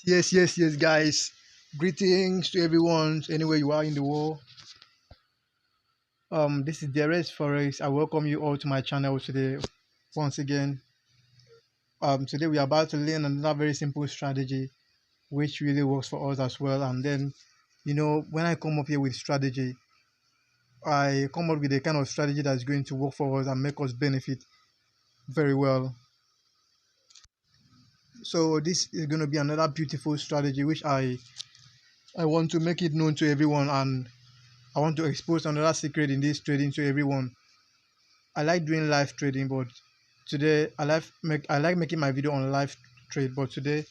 Yes, guys. Greetings to everyone, anywhere you are in the world. This is Darius Forex. I welcome you all to my channel today. Once again, today we are about to learn another very simple strategy, which really works for us as well. And then, when I come up here with strategy, I come up with a kind of strategy that's going to work for us and make us benefit very well. So this is going to be another beautiful strategy, which I want to make it known to everyone, and I want to expose another secret in this trading to everyone. I like doing live trading, but today I like making my video on live trade, but today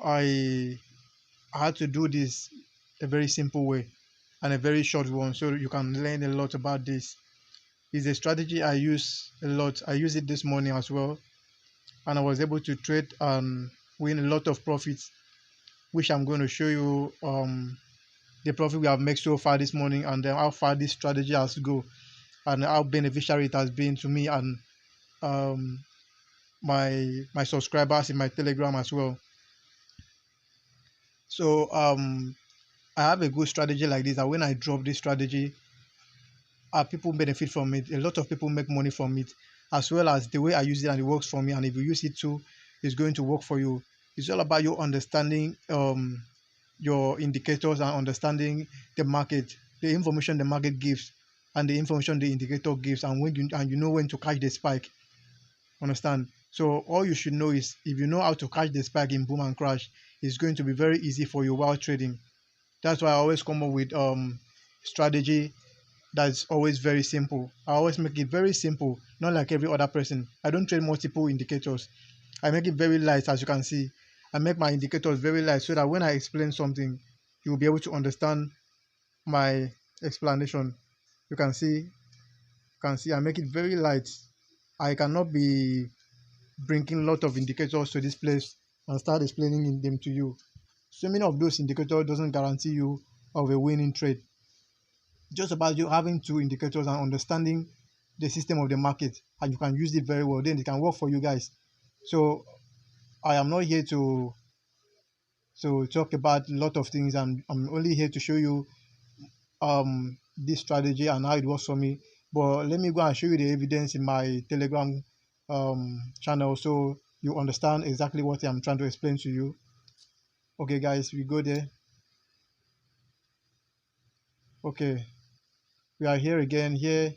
I had to do this a very simple way and a very short one, so you can learn a lot about this. It's a strategy I use a lot. I use it this morning as well, and I was able to trade and win a lot of profits, which I'm going to show you the profit we have made so far this morning, and then how far this strategy has go, and how beneficial it has been to me and um, my subscribers in my Telegram as well. So I have a good strategy like this, and when I drop this strategy, people benefit from it. A lot of people make money from it, as well as the way I use it and it works for me. And if you use it too, it's going to work for you. It's all about you understanding your indicators and understanding the market, the information the market gives, and the information the indicator gives, and you know when to catch the spike. Understand? So all you should know is, if you know how to catch the spike in boom and crash, it's going to be very easy for you while trading. That's why I always come up with strategy that's always very simple. I always make it very simple, not like every other person. I don't trade multiple indicators. I make it very light, as you can see. I make my indicators very light so that when I explain something, you will be able to understand my explanation. You can see I make it very light. I cannot be bringing a lot of indicators to this place and start explaining them to you. So many of those indicators doesn't guarantee you of a winning trade. Just about you having two indicators and understanding the system of the market, and you can use it very well, then it can work for you guys. So I am not here to talk about a lot of things, and I'm only here to show you this strategy and how it works for me. But let me go and show you the evidence in my Telegram channel, so you understand exactly what I'm trying to explain to you. Okay guys, we go there. Okay, we are here again. Here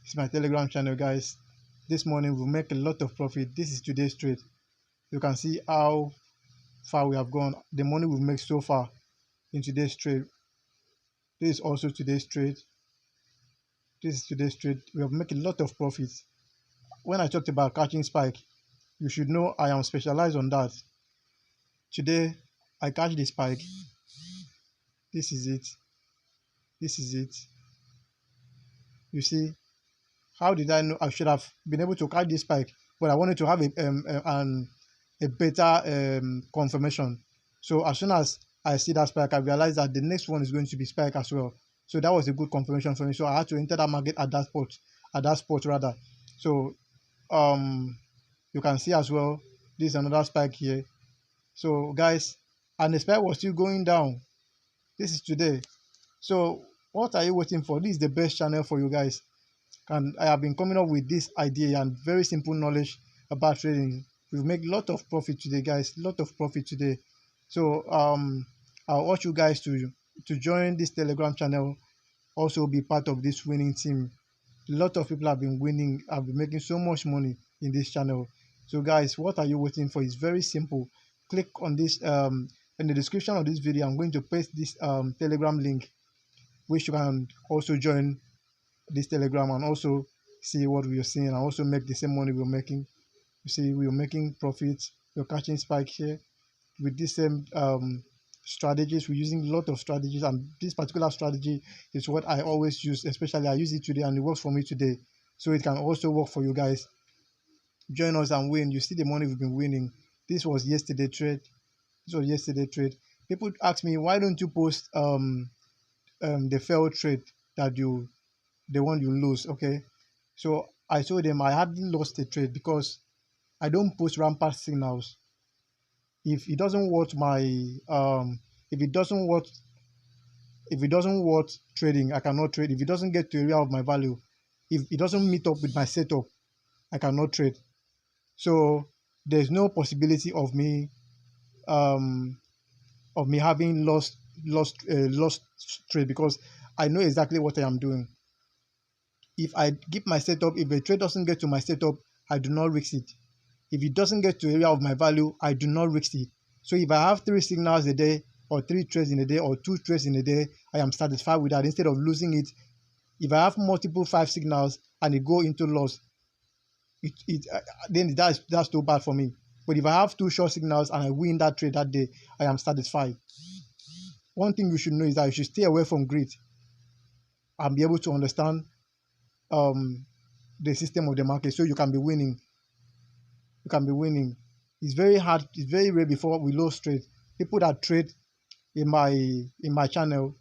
is my Telegram channel, guys. This morning we'll make a lot of profit. This is today's trade. You can see how far we have gone, the money we've made so far in today's trade. This is also today's trade. This is today's trade. We have made a lot of profits. When I talked about catching spike, you should know I am specialized on that. Today I catch the spike. This is it. This is it. You see, how did I know? I should have been able to catch this spike, but I wanted to have a better confirmation. So as soon as I see that spike, I realized that the next one is going to be spike as well. So that was a good confirmation for me. So I had to enter that market at that spot rather. So um, you can see as well, this is another spike here. So guys, and the spike was still going down. This is today. So what are you waiting for? This is the best channel for you guys. And I have been coming up with this idea and very simple knowledge about trading. We've made a lot of profit today, guys. Lot of profit today. So I'll urge you guys to join this Telegram channel. Also be part of this winning team. A lot of people have been winning. Have been making so much money in this channel. So guys, what are you waiting for? It's very simple. Click on this in the description of this video. I'm going to paste this Telegram link, which you can also join this Telegram and also see what we are seeing and also make the same money we're making. You see, we're making profits. We're catching spike here with this same strategies. We're using a lot of strategies, and this particular strategy is what I always use. Especially I use it today and it works for me today, so it can also work for you guys. Join us and win. You see the money we've been winning. This was yesterday trade. This was yesterday trade. People ask me, why don't you post the failed trade that the one you lose? Okay, so I told them I hadn't lost a trade because I don't post rampant signals. if it doesn't worth my if it doesn't worth trading, I cannot trade. If it doesn't get to area of my value, if it doesn't meet up with my setup, I cannot trade. So there's no possibility of me having lost trade, because I know exactly what I am doing. If I give my setup, if a trade doesn't get to my setup, I do not risk it. If it doesn't get to area of my value, I do not risk it. So if I have 3 signals a day, or 3 trades in a day, or 2 trades in a day, I am satisfied with that instead of losing it. If I have multiple 5 signals and it go into loss, then that's too bad for me. But if I have 2 short signals and I win that trade that day, I am satisfied. One thing you should know is that you should stay away from greed and be able to understand the system of the market, so you can be winning. You can be winning. It's very hard. It's very rare before we lose trade. People that trade in my channel,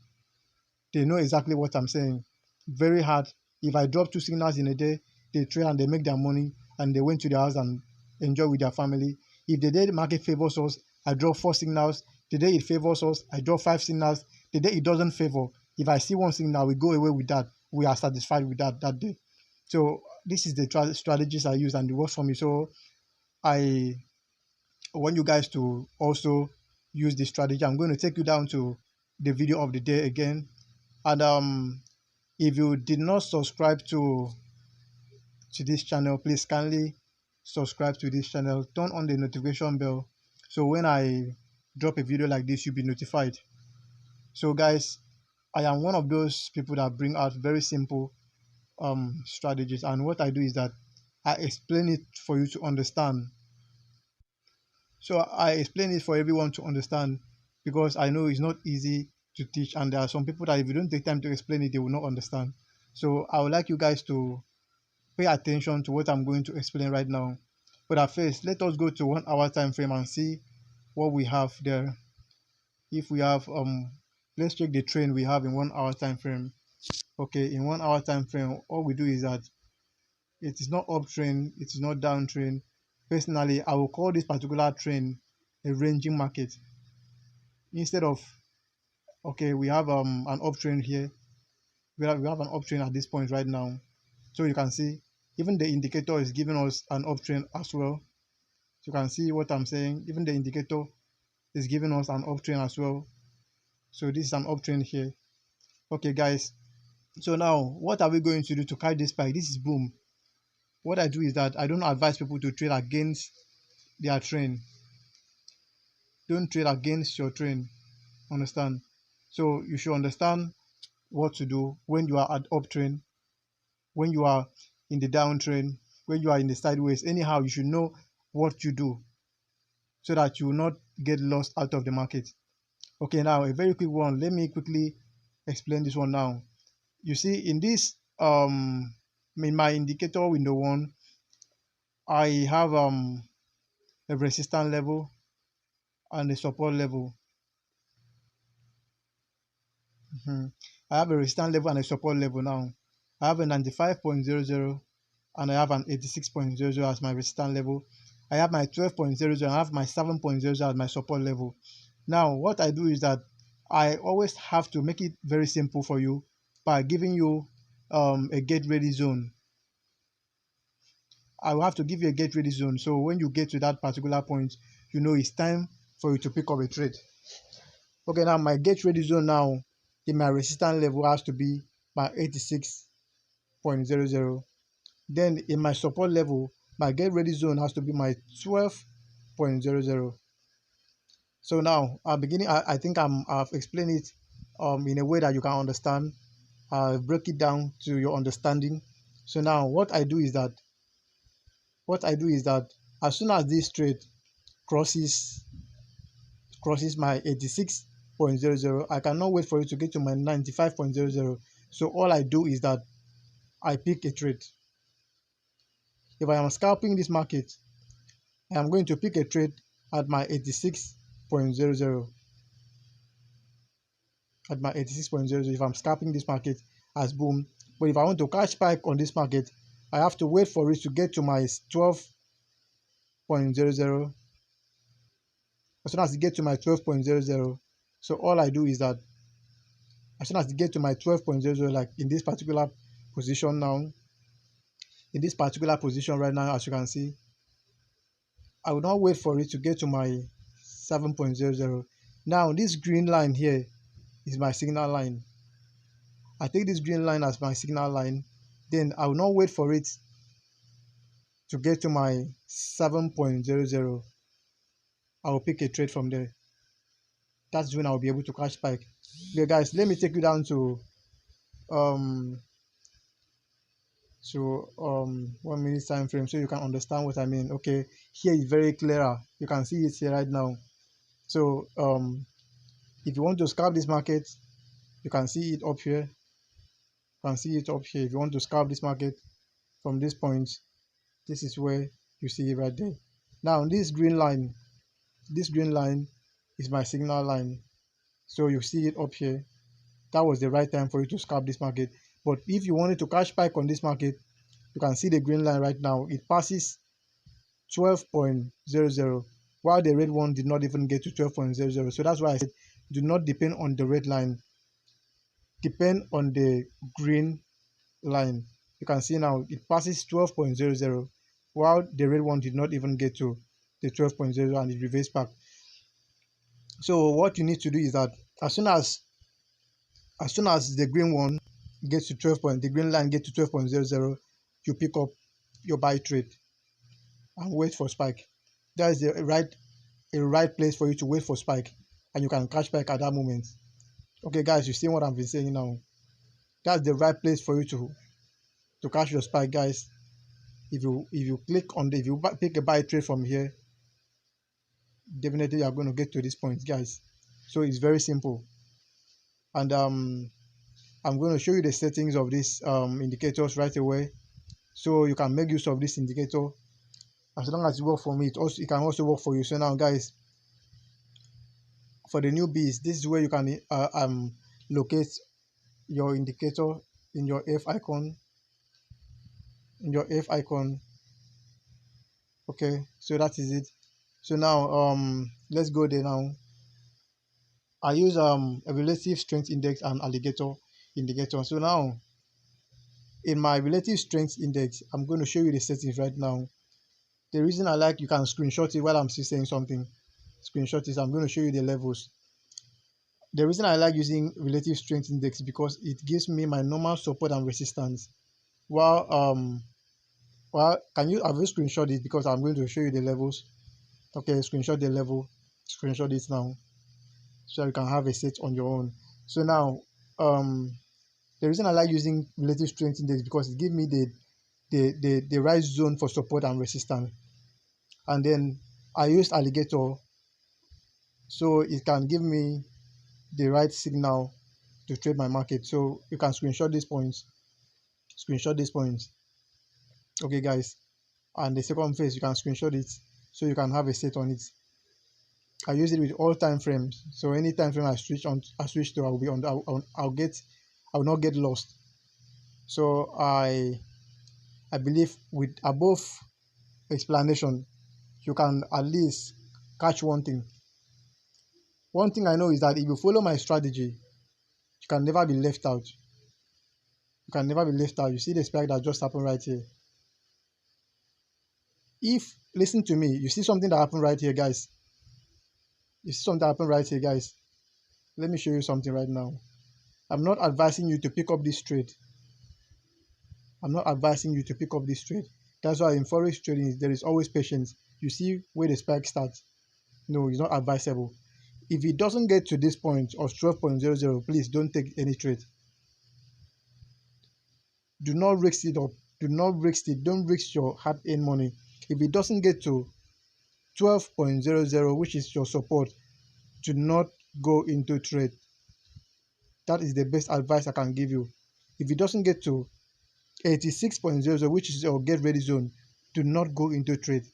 they know exactly what I'm saying. Very hard. If I drop 2 signals in a day, they trade and they make their money and they went to their house and enjoy with their family. If the day the market favors us, I drop 4 signals. The day it favors us, I drop 5 signals. The day it doesn't favor, if I see 1 signal, we go away with that. We are satisfied with that day. So this is the strategies I use, and it works for me. So I want you guys to also use this strategy. I'm going to take you down to the video of the day again. And if you did not subscribe to this channel, please kindly subscribe to this channel. Turn on the notification bell, so when I drop a video like this, you'll be notified. So guys, I am one of those people that bring out very simple strategies, and what I do is that I explain it for you to understand. So I explain it for everyone to understand, because I know it's not easy to teach, and there are some people that if you don't take time to explain it, they will not understand. So I would like you guys to pay attention to what I'm going to explain right now. But at first, let us go to 1 hour time frame and see what we have there. If we have let's check the trend we have in 1 hour time frame. Okay, in 1 hour time frame, all we do is that it is not uptrend, it is not downtrend. Personally, I will call this particular trend a ranging market. Instead of, okay, we have an uptrend here. We have an uptrend at this point right now. So you can see even the indicator is giving us an uptrend as well. So you can see what I'm saying. Even the indicator is giving us an uptrend as well. So this is an uptrend here. Okay guys, so now what are we going to do to catch this spike? This is boom. What I do is that I don't advise people to trade against their trend. Don't trade against your trend. Understand? So you should understand what to do when you are at uptrend, when you are in the downtrend, when you are in the sideways. Anyhow, you should know what you do so that you will not get lost out of the market. Okay, now a very quick one. Let me quickly explain this one now. You see, in this in my indicator window 1, I have a resistance level and a support level. I have a resistance level and a support level now. I have a 95.00 and I have an 86.00 as my resistance level. I have my 12.00 and I have my 7.00 as my support level. Now, what I do is that I always have to make it very simple for you by giving you a get ready zone. I will have to give you a get ready zone. So when you get to that particular point, you know it's time for you to pick up a trade. Okay, now my get ready zone now in my resistance level has to be my 86.00. Then in my support level, my get ready zone has to be my 12.00. So now I think I've explained it in a way that you can understand. I'll break it down to your understanding. So now what I do is that as soon as this trade crosses my 86.00, I cannot wait for it to get to my 95.00. So all I do is that I pick a trade. If I am scalping this market, I am going to pick a trade at my 86.00. At my 86.00, if I'm scalping this market as boom. But if I want to catch spike on this market, I have to wait for it to get to my 12.00. as soon as it get to my 12.00, so all I do is that as soon as it get to my 12.00, like in this particular position now, in this particular position right now, as you can see, I will not wait for it to get to my 7.00. Now this green line here is my signal line. I take this green line as my signal line, then I will not wait for it to get to my 7.00. I will pick a trade from there. That's when I'll be able to catch spike. Okay guys, let me take you down to 1 minute time frame so you can understand what I mean. Okay, here is very clearer. You can see it here right now. So if you want to scalp this market, you can see it up here. You can see it up here. If you want to scalp this market from this point, this is where you see it right there. Now this green line is my signal line. So you see it up here. That was the right time for you to scalp this market. But if you wanted to catch spike on this market, you can see the green line right now. It passes 12.00, while the red one did not even get to 12.00. So that's why I said do not depend on the red line. Depend on the green line. You can see now it passes 12.00, while the red one did not even get to the 12.00 and it reversed back. So what you need to do is that as soon as the green one gets to the green line gets to 12.00, you pick up your buy trade and wait for spike. That is the right place for you to wait for spike, and you can catch spike at that moment. Okay guys, you see what I've been saying now. That's the right place for you to catch your spike, guys. If you click on if you pick a buy trade from here, definitely you are going to get to this point, guys. So it's very simple. And I'm going to show you the settings of these indicators right away, so you can make use of this indicator. As long as it works for me, it can also work for you. So now guys, for the newbies, this is where you can locate your indicator in your F icon. Okay, so that is it. So now let's go there. Now I use a relative strength index and alligator indicator. So now in my relative strength index, I'm going to show you the settings right now. The reason I like, you can screenshot it while I'm still saying something. Screenshot is I'm going to show you the levels. The reason I like using relative strength index is because it gives me my normal support and resistance. Well, can you have a screenshot it, because I'm going to show you the levels. Okay, screenshot the level, screenshot it now, so you can have a set on your own. So now the reason I like using relative strength index because it gives me the right zone for support and resistance. And then I used alligator, so it can give me the right signal to trade my market. So you can screenshot these points, okay guys. And the second phase, you can screenshot it so you can have a set on it. I use it with all time frames, so any time frame I switch to, I'll be on. I will not get lost. So I believe with above explanation, you can at least catch one thing. One thing I know is that if you follow my strategy, you can never be left out. You can never be left out. You see the spike that just happened right here. Listen to me, you see something that happened right here, guys. You see something that happened right here, guys. Let me show you something right now. I'm not advising you to pick up this trade. I'm not advising you to pick up this trade. That's why in forex trading, there is always patience. You see where the spike starts. No, it's not advisable. If it doesn't get to this point of 12.00, please don't take any trade. Do not risk it up. Do not risk it. Don't risk your hard-earned money. If it doesn't get to 12.00, which is your support, do not go into trade. That is the best advice I can give you. If it doesn't get to 86.00, which is your get ready zone, do not go into trade.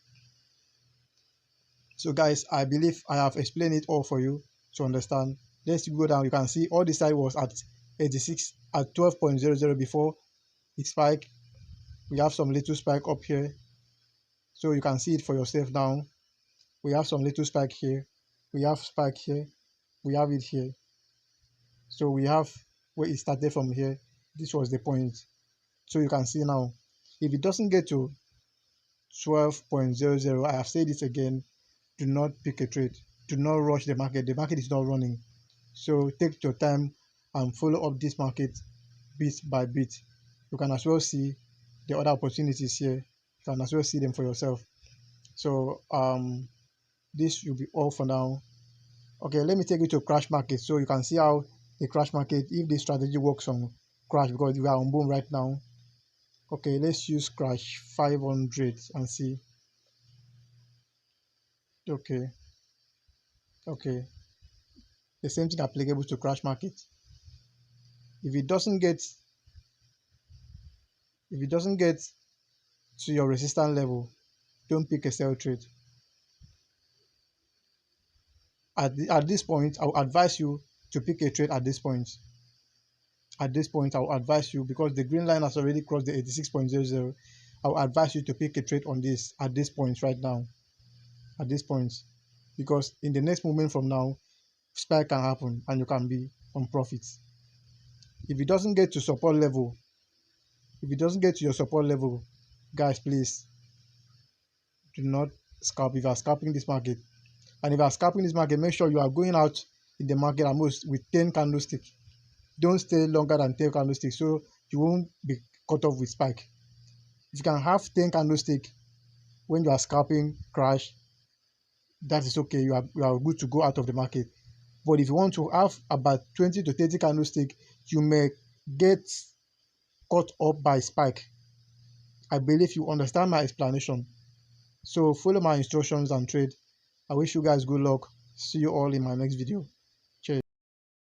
So guys, I believe I have explained it all for you to understand. Let's go down. You can see all this side was at 12.00 before it spiked. We have some little spike up here, so you can see it for yourself now. We have some little spike here. we have spike here, we have it here. So we have where it started from here. This was the point. So you can see now, if it doesn't get to 12.00, I have said this again, do not pick a trade. Do not rush the market. The market is not running. So take your time and follow up this market bit by bit. You can as well see the other opportunities here. You can as well see them for yourself. So this will be all for now. Okay, let me take you to crash market so you can see how the crash market, if this strategy works on crash, because we are on boom right now. Okay, let's use crash 500 and see. Okay, the same thing applicable to crash market. If it doesn't get to your resistance level, don't pick a sell trade. At this point, I will advise you to pick a trade at this point. At this point, I will advise you, because the green line has already crossed the 86.00. I will advise you to pick a trade on this at this point right now. At this point, because in the next moment from now, spike can happen and you can be on profits. If it doesn't get to support level, if it doesn't get to your support level, guys, please do not scalp if you are scalping this market. And if you are scalping this market, make sure you are going out in the market at most with 10 candlesticks. Don't stay longer than 10 candlesticks so you won't be caught off with spike. If you can have 10 candlesticks when you are scalping crash, that is okay. You are good to go out of the market. But if you want to have about 20 to 30 candlesticks, you may get caught up by spike. I believe you understand my explanation. So follow my instructions and trade. I wish you guys good luck. See you all in my next video.